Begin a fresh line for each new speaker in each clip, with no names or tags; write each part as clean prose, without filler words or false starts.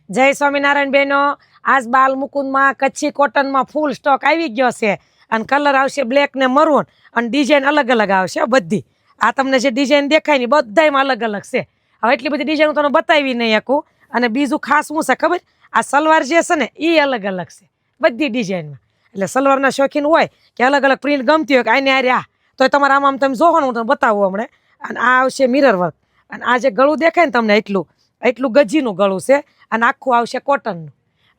જય સ્વામિનારાયણ બહેનો. આજ બાલ મુકુંદમાં કચ્છી કોટનમાં ફૂલ સ્ટોક આવી ગયો છે અને કલર આવશે બ્લેક ને મરૂન અને ડિઝાઇન અલગ અલગ આવશે બધી. આ તમને જે ડિઝાઇન દેખાય ને બધામાં અલગ અલગ છે. હવે એટલી બધી ડિઝાઇન તમને બતાવી નહીં શકું. અને બીજું ખાસ શું છે ખબર, આ સલવાર જે છે ને એ અલગ અલગ છે બધી ડિઝાઇનમાં. એટલે સલવારના શોખીન હોય કે અલગ અલગ પ્રિન્ટ ગમતી હોય કે આને આરે આ તો તમારે આમ તમે જોવો ને હું તમને બતાવું હમણાં. અને આ આવશે મિરર વર્ક અને આ જે ગળું દેખાય ને તમને એટલું ગજીનું ગળું છે અને આખું આવશે કોટનનું.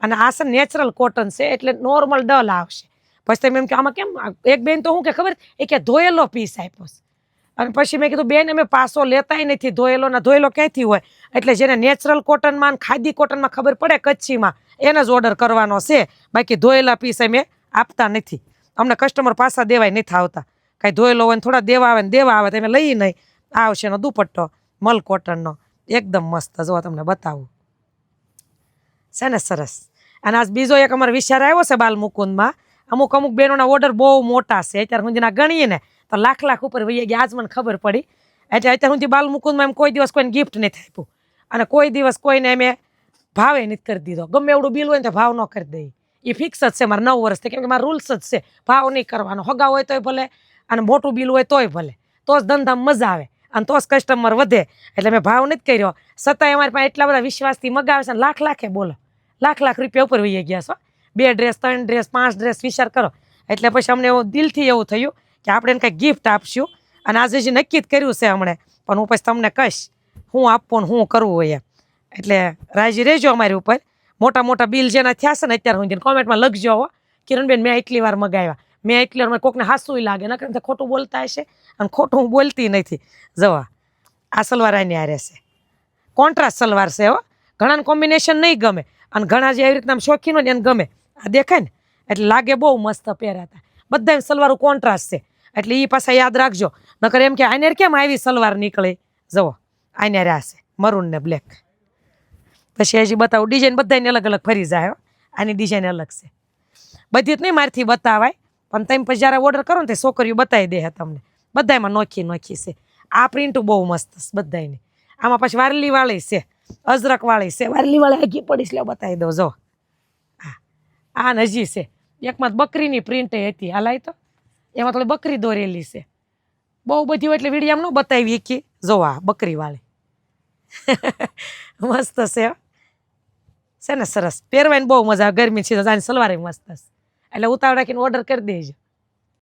અને આ છે નેચરલ કોટન છે એટલે નોર્મલ ડલ આવશે. પછી તમે એમ કે આમાં કેમ એક બેન તો શું કે ખબર એ કે ધોયેલો પીસ આપ્યો છે. અને પછી મેં કીધું બેન અમે પાસો લેતાય નથી ધોયેલો ક્યાંથી હોય. એટલે જેને નેચરલ કોટનમાં ખાદી કોટનમાં ખબર પડે કચ્છીમાં એને જ ઓર્ડર કરવાનો છે. બાકી ધોયેલા પીસ અમે આપતા નથી. અમને કસ્ટમર પાસા દેવાય નથી આવતા. કાંઈ ધોયેલો હોય ને થોડા દેવા આવે તમે લઈ નહીં. આ આવશે એનો દુપટ્ટો મલ કોટનનો એકદમ મસ્ત. જો તમને બતાવું છે ને સરસ. અને આજ બીજો એક અમારો વિચાર આવ્યો છે બાલ મુકુંદમાં. અમુક બહેનોના ઓર્ડર બહુ મોટા છે. અત્યારે સુધીના ગણીએ ને તો લાખ ઉપર વહી ગયા. આજ મને ખબર પડી. એટલે અત્યારે સુધી બાલ મુકુંદમાં એમ કોઈ દિવસ કોઈને ગિફ્ટ નથી આપ્યું અને કોઈ દિવસ કોઈને એમ ભાવે નથી કરી દીધો. ગમે એવડું બિલ હોય ને તો ભાવ ન કરી દઈએ. એ ફિક્સ જ છે મારા 9 વર્ષથી. કેમ કે મારા રૂલ્સ જ છે ભાવ નહીં કરવાનો. હગા હોય તોય ભલે અને મોટું બિલ હોય તોય ભલે. તો જ ધંધામાં મજા આવે અને તો જ કસ્ટમર વધે. એટલે મેં ભાવ નથી કર્યો. છતાંય અમારી પાસે એટલા બધા વિશ્વાસથી મગાવે છે ને લાખે બોલો લાખ રૂપિયા ઉપર વહી ગયા છો. 2 ડ્રેસ 3 ડ્રેસ 5 ડ્રેસ વિચાર કરો. એટલે પછી અમને એવું દિલથી એવું થયું કે આપણે એને કંઈક ગિફ્ટ આપશું. અને આજે જે નક્કી જ કર્યું છે હમણે પણ હું પછી તમને કહીશ હું આપવું ને શું કરવું હોય એમ. એટલે રાજી રહેજો અમારી ઉપર. મોટા બિલ જેના થયા છે ને અત્યાર સુધી કોમેન્ટમાં લખજો હો કિરણબેન મેં એટલી વાર મગાવ્યા મેં એટલી વાર. કોકને હાસુય લાગે ન કરે ખોટું બોલતા હશે અને ખોટું હું બોલતી નથી. જવા આ સલવાર આની આ રહેશે કોન્ટ્રાસ્ટ સલવાર છે હો. ઘણાને કોમ્બિનેશન નહીં ગમે અને ઘણા જે એવી રીતના શોખીન હોય ને એને ગમે. આ દેખાય ને એટલે લાગે બહુ મસ્ત પહેરાતા. બધા સલવારો કોન્ટ્રાસ્ટ છે એટલે એ પાછા યાદ રાખજો. નકર એમ કે આને કેમ આવી સલવાર નીકળે. જુઓ આને રહેશે મરૂન ને બ્લેક. પછી હજી બતાવું ડિઝાઇન બધાને અલગ અલગ ફરી જાય. આની ડિઝાઇન અલગ છે બધી જ નહીં મારથી બતાવાય પણ તમે પછી જ્યારે ઓર્ડર કરો ને તે છોકરીઓ બતાવી દે તમને. બધામાં નોખી છે. આ પ્રિન્ટ બહુ મસ્ત છે બધાની. આમાં પછી વારલી વાળી છે અજરક વાળી છે. વારલી વાળી હજી પડીશ લે બતાવી દો. જો આ હજી છે એકમાં બકરીની પ્રિન્ટ હતી. હાલાય તો એમાં થોડી બકરી દોરેલી છે. બહુ બધી હોય એટલે વિડીયામાં ન બતાવી કે જો આ બકરી વાળી મસ્ત છે ને સરસ. પહેરવાની બહુ મજા આવે. ગરમી છે આની સલવારે મસ્ત છે એટલે ઉતાવળ રાખીને ઓર્ડર કરી દેજો.